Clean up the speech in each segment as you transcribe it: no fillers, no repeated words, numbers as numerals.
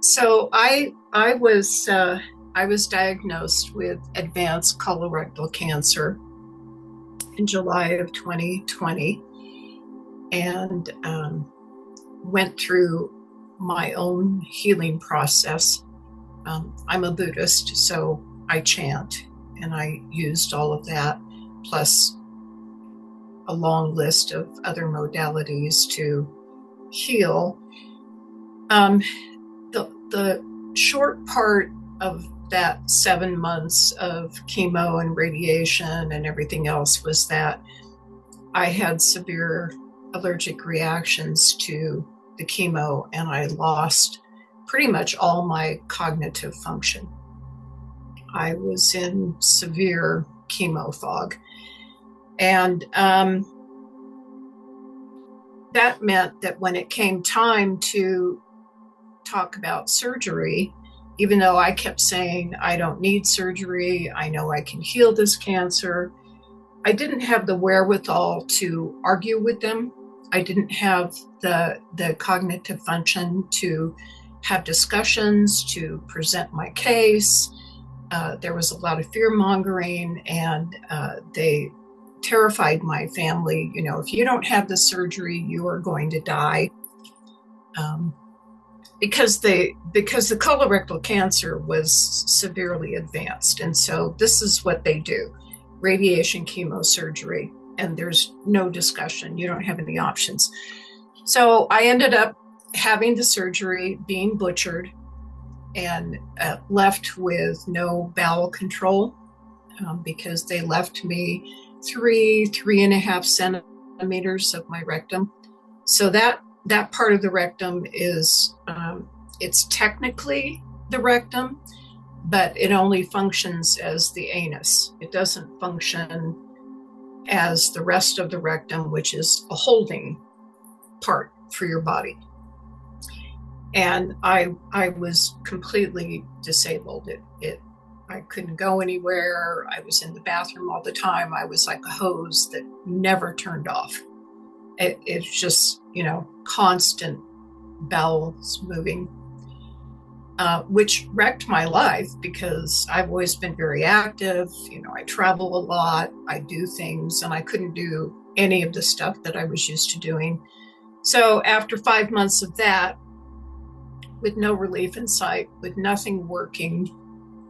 So I was diagnosed with advanced colorectal cancer in July of 2020, and went through my own healing process. I'm a Buddhist, so I chant, and I used all of that, plus a long list of other modalities to heal. Um, the short part of that 7 months of chemo and radiation and everything else was that I had severe allergic reactions to the chemo, and I lost pretty much all my cognitive function. I was in severe chemo fog. And that meant that when it came time to talk about surgery, even though I kept saying, I don't need surgery, I know I can heal this cancer, I didn't have the wherewithal to argue with them. I didn't have the cognitive function to have discussions, to present my case. There was a lot of fear mongering, and they terrified my family. You know, if you don't have the surgery, you are going to die. Because the colorectal cancer was severely advanced. And so this is what they do: radiation chemosurgery, and there's no discussion. You don't have any options. So I ended up having the surgery, being butchered, and left with no bowel control, because they left me 3.5 centimeters of my rectum. So that part of the rectum is, it's technically the rectum, but it only functions as the anus. It doesn't function as the rest of the rectum, which is a holding part for your body. And I was completely disabled. I couldn't go anywhere. I was in the bathroom all the time. I was like a hose that never turned off. It's just, constant bowels moving, which wrecked my life because I've always been very active. I travel a lot, I do things, and I couldn't do any of the stuff that I was used to doing. So after 5 months of that, with no relief in sight, with nothing working,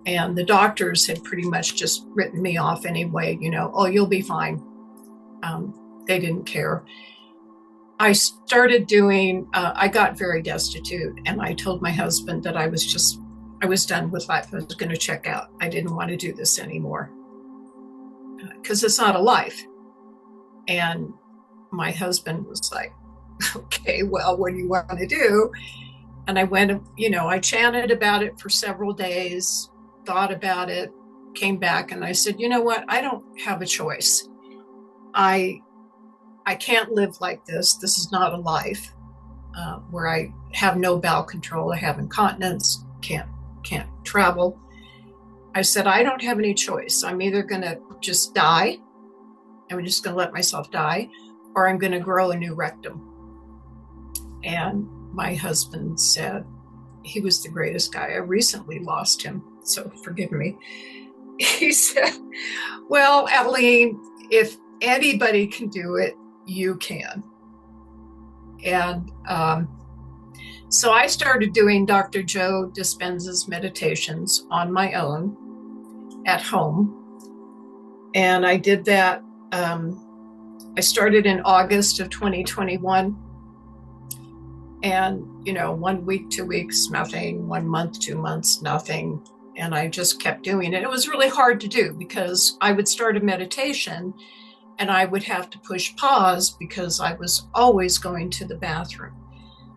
and the doctors had pretty much just written me off anyway, oh, you'll be fine. They didn't care. I started doing, I got very destitute, and I told my husband that I was done with life. I was going to check out. I didn't want to do this anymore because it's not a life. And my husband was like, okay, well, what do you want to do? And I went, I chanted about it for several days, thought about it, came back, and I said, you know what? I don't have a choice. I can't live like this. This is not a life where I have no bowel control. I have incontinence, can't travel. I said, I don't have any choice. I'm either going to just die, I'm just going to let myself die, or I'm going to grow a new rectum. And my husband said, he was the greatest guy. I recently lost him, so forgive me. He said, well, Adeline, if anybody can do it, you can. And so I started doing Dr. Joe Dispenza's meditations on my own at home. And I did that. I started in August of 2021. And, 1 week, 2 weeks, nothing. 1 month, 2 months, nothing. And I just kept doing it. It was really hard to do because I would start a meditation and I would have to push pause because I was always going to the bathroom.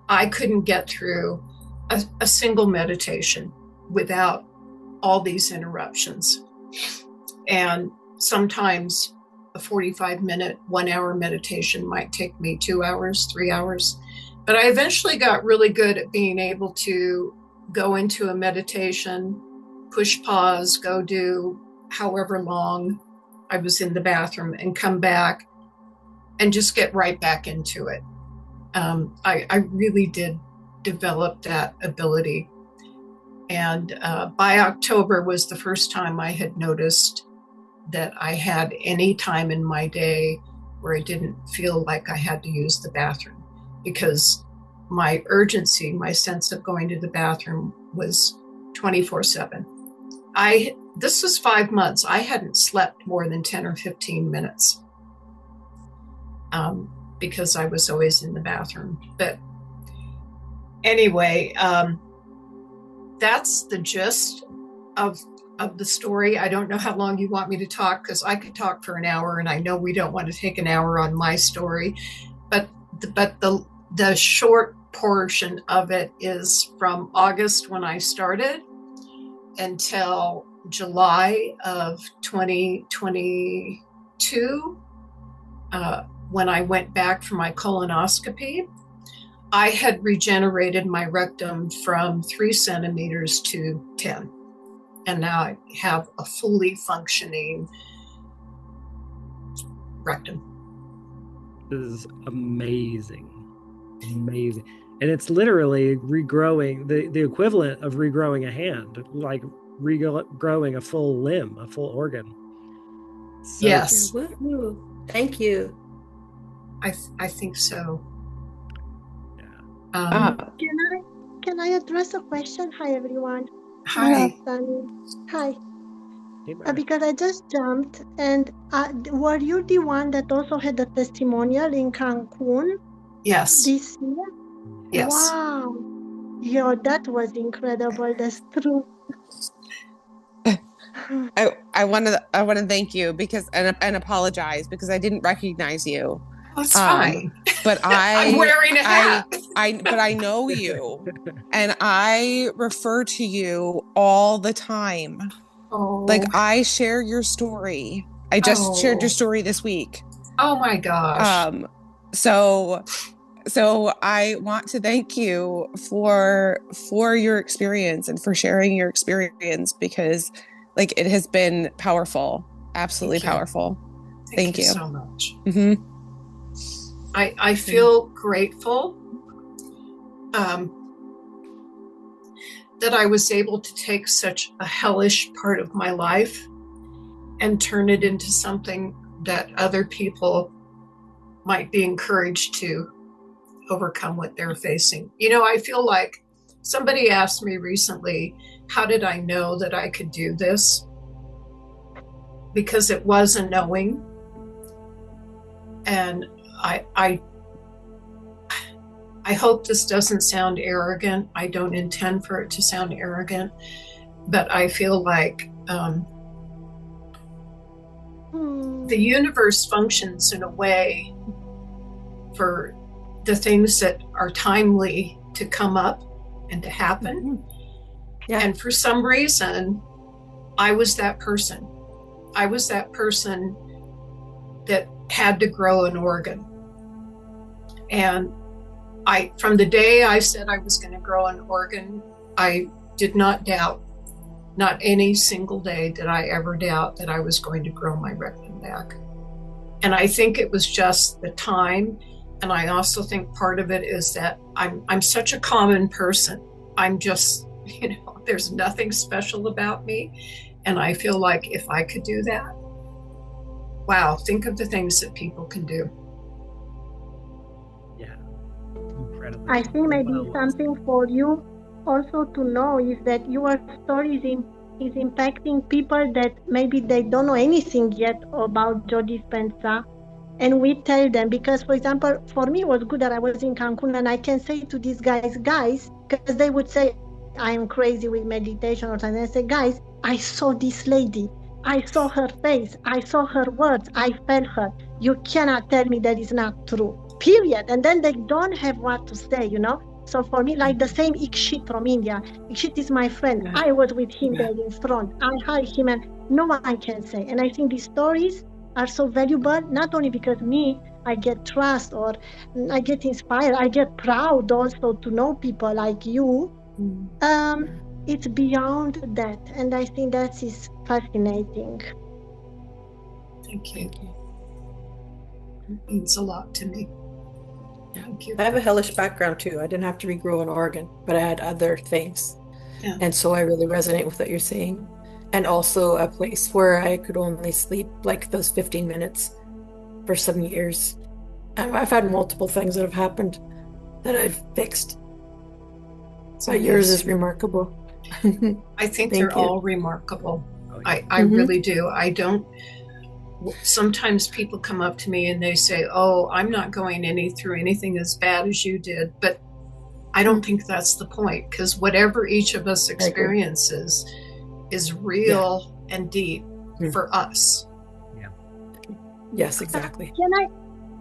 I couldn't get through a single meditation without all these interruptions. And sometimes a 45-minute, 1 hour meditation might take me 2 hours, 3 hours. But I eventually got really good at being able to go into a meditation, push pause, go do however long I was in the bathroom, and come back and just get right back into it. I really did develop that ability And by October was the first time I had noticed that I had any time in my day where I didn't feel like I had to use the bathroom, because my urgency, my sense of going to the bathroom was 24/7. This was 5 months. I hadn't slept more than 10 or 15 minutes because I was always in the bathroom. But anyway, that's the gist of the story. I don't know how long you want me to talk, because I could talk for an hour, and I know we don't want to take an hour on my story, but the short portion of it is from August, when I started, until July of 2022, when I went back for my colonoscopy. I had regenerated my rectum from 3 centimeters to 10. And now I have a fully functioning rectum. This is amazing. Amazing. And it's literally regrowing, the equivalent of regrowing a hand, like regrowing a full limb, a full organ. So yes. Woo-hoo. Thank you. I think so. Yeah. Can I address a question? Hi, everyone. Hi. Hi. Hey, because I just jumped, and were you the one that also had a testimonial in Cancun Yes. this year? Yes. Wow. Yeah, that was incredible. That's true. I want to thank you because and apologize because I didn't recognize you. Oh, it's fine. But I'm wearing a hat. But I know you, and I refer to you all the time. Oh. Like, I share your story. I just shared your story this week. Oh my gosh. So I want to thank you for your experience and for sharing your experience, because like it has been powerful, absolutely powerful. Thank you so much. Mm-hmm. I feel grateful that I was able to take such a hellish part of my life and turn it into something that other people might be encouraged to overcome what they're facing. You know, I feel like somebody asked me recently, how did I know that I could do this? Because it was a knowing. And I hope this doesn't sound arrogant. I don't intend for it to sound arrogant, but I feel like the universe functions in a way for the things that are timely to come up and to happen. Mm-hmm. Yeah. And for some reason, I was that person. I was that person that had to grow an organ. And from the day I said I was going to grow an organ, I did not doubt, not any single day did I ever doubt that I was going to grow my rectum back. And I think it was just the time. And I also think part of it is that I'm such a common person. I'm just, there's nothing special about me. And I feel like if I could do that, wow, think of the things that people can do. Yeah. Incredible. I think maybe something for you also to know is that your story is impacting people that maybe they don't know anything yet about Joe Dispenza. And we tell them, because, for example, for me, it was good that I was in Cancun and I can say to these guys, because they would say, I'm crazy with meditation or something. I say, guys, I saw this lady. I saw her face. I saw her words. I felt her. You cannot tell me that is not true, period. And then they don't have what to say, So for me, like the same Ikshit from India. Ikshit is my friend. Yeah. I was with him there in front. I hired him and no one can say. And I think these stories are so valuable, not only because I get trust or I get inspired, I get proud also to know people like you. It's beyond that. And I think that is fascinating. Thank you. It means a lot to me. Thank you. I have a hellish background too. I didn't have to regrow an organ, but I had other things. Yeah. And so I really resonate with what you're saying. And also a place where I could only sleep like those 15 minutes for some years. I've had multiple things that have happened that I've fixed. But yours is remarkable. I think Thank they're you. all remarkable. Oh, yeah. I really do. I don't. Sometimes people come up to me and they say, "Oh, I'm not going through anything as bad as you did," but I don't think that's the point, because whatever each of us experiences is real and deep for us. Yeah. Yes, exactly.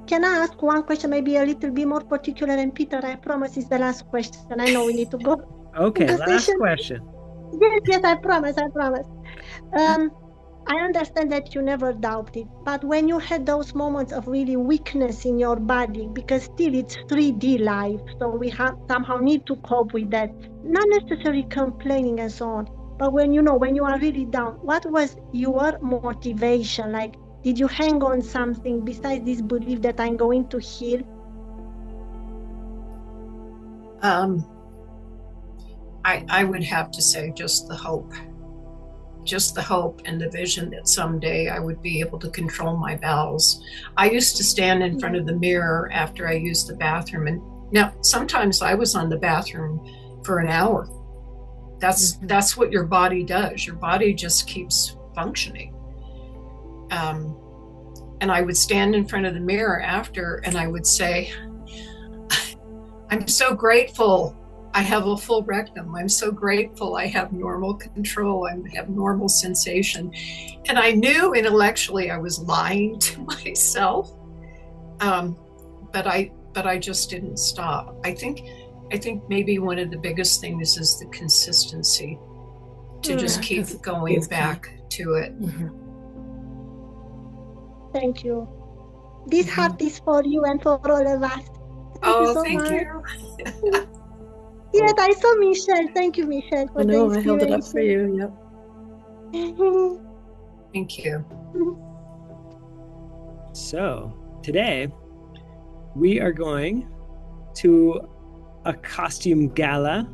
Can I ask one question, maybe a little bit more particular? And Peter, I promise it's the last question. I know we need to go. Okay, The last session. question. Yes, I promise. I understand that you never doubted, but when you had those moments of really weakness in your body, because still it's 3D life, so we somehow need to cope with that, not necessarily complaining and so on, but when you are really down, what was your motivation? Like, did you hang on something besides this belief that I'm going to heal? I would have to say just the hope and the vision that someday I would be able to control my bowels. I used to stand in front of the mirror after I used the bathroom, and now sometimes I was on the bathroom for an hour. That's what your body does. Your body just keeps functioning. And I would stand in front of the mirror after, and I would say, I'm so grateful I have a full rectum. I'm so grateful I have normal control. I have normal sensation. And I knew intellectually I was lying to myself, but I just didn't stop. I think maybe one of the biggest things is the consistency, to just keep going back to it. Thank you. This heart is for you and for all of us. Thank you. Yes, I saw Michelle. Thank you, Michelle, for the I held it up for you. Yep. Thank you. So today we are going to a costume gala.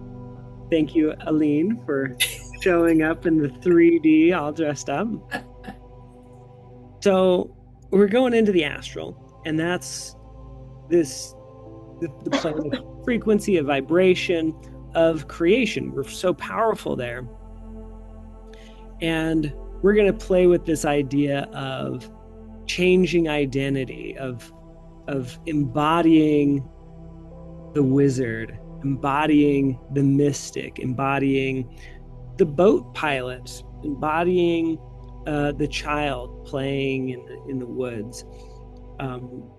Thank you, Aline, for showing up in the 3D all dressed up. So we're going into the astral, and that's the plane of frequency, of vibration, of creation. We're so powerful there. And we're going to play with this idea of changing identity, of embodying the wizard, embodying the mystic, embodying the boat pilot, embodying the child playing in the woods.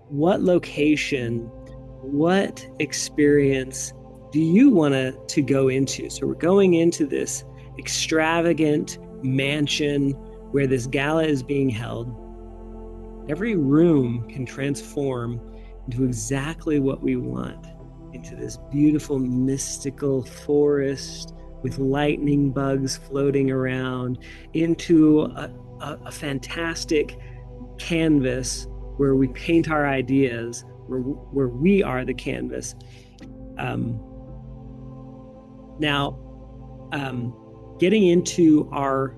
What location, what experience do you want to go into? So we're going into this extravagant mansion where this gala is being held. Every room can transform into exactly what we want, into this beautiful mystical forest with lightning bugs floating around, into a fantastic canvas where we paint our ideas, where we are the canvas. Now, getting into our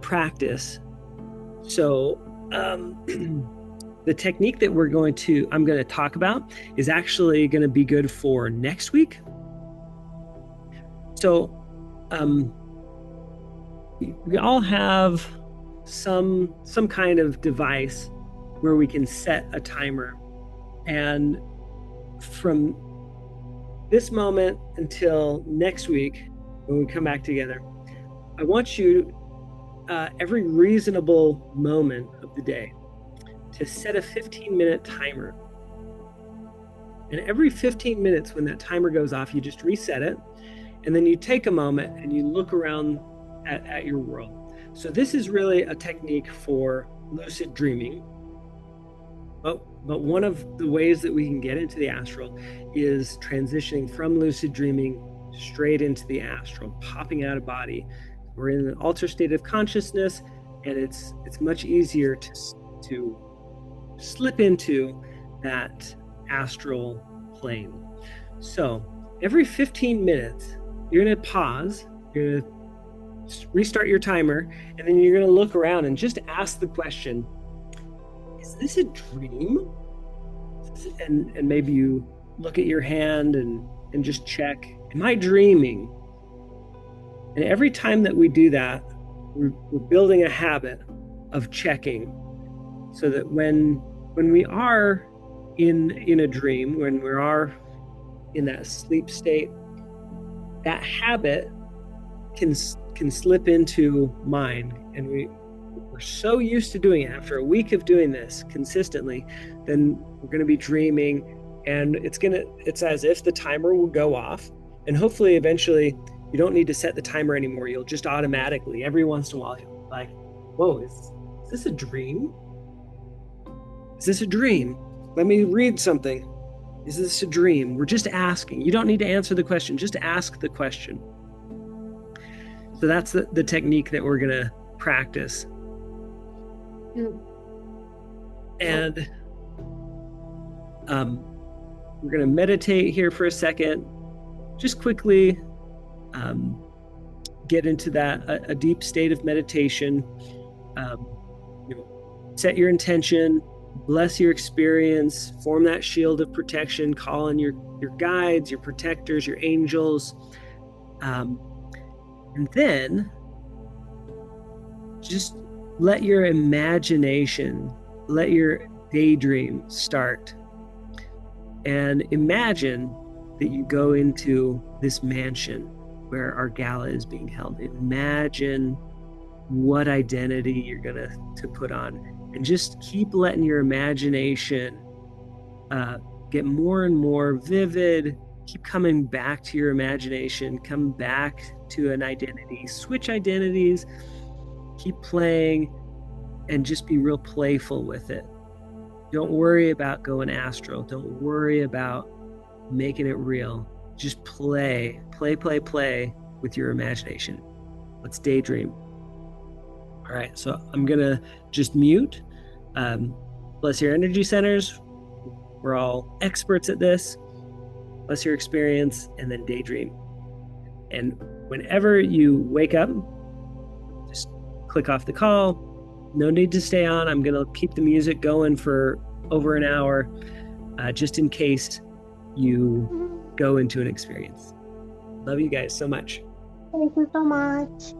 practice. So the technique that I'm going to talk about is actually going to be good for next week. So we all have some kind of device where we can set a timer. And from this moment until next week, when we come back together, I want you, every reasonable moment of the day, to set a 15-minute timer. And every 15 minutes when that timer goes off, you just reset it. And then you take a moment and you look around at your world. So this is really a technique for lucid dreaming. But one of the ways that we can get into the astral is transitioning from lucid dreaming straight into the astral, popping out of body. We're in an altered state of consciousness, and it's much easier to slip into that astral plane. So every 15 minutes, you're going to pause. You're going to restart your timer, and then you're going to look around and just ask the question, is this a dream? And maybe you look at your hand and just check, am I dreaming? And every time that we do that, we're building a habit of checking, so that when we are in a dream, when we are in that sleep state, that habit can slip into mind, and we're so used to doing it. After a week of doing this consistently, then we're going to be dreaming, and it's as if the timer will go off, and hopefully eventually you don't need to set the timer anymore. You'll just automatically, every once in a while, you'll be like, whoa, is this a dream? Is this a dream? Let me read something. Is this a dream? We're just asking. You don't need to answer the question, just ask the question. So that's the technique that we're going to practice. And we're going to meditate here for a second. Just quickly get into that, a deep state of meditation. Set your intention, bless your experience, form that shield of protection, call in your guides, your protectors, your angels. And then just let your imagination, let your daydream start. And imagine that you go into this mansion where our gala is being held. Imagine what identity you're going to put on. And just keep letting your imagination get more and more vivid. Keep coming back to your imagination. Come back to an identity. Switch identities. Keep playing and just be real playful with it. Don't worry about going astral. Don't worry about making it real. Just play with your imagination. Let's daydream. All right, so I'm gonna just mute. Bless your energy centers. We're all experts at this. Bless your experience, and then daydream. And whenever you wake up, just click off the call. No need to stay on. I'm gonna keep the music going for over an hour, just in case you go into an experience. Love you guys so much. Thank you so much.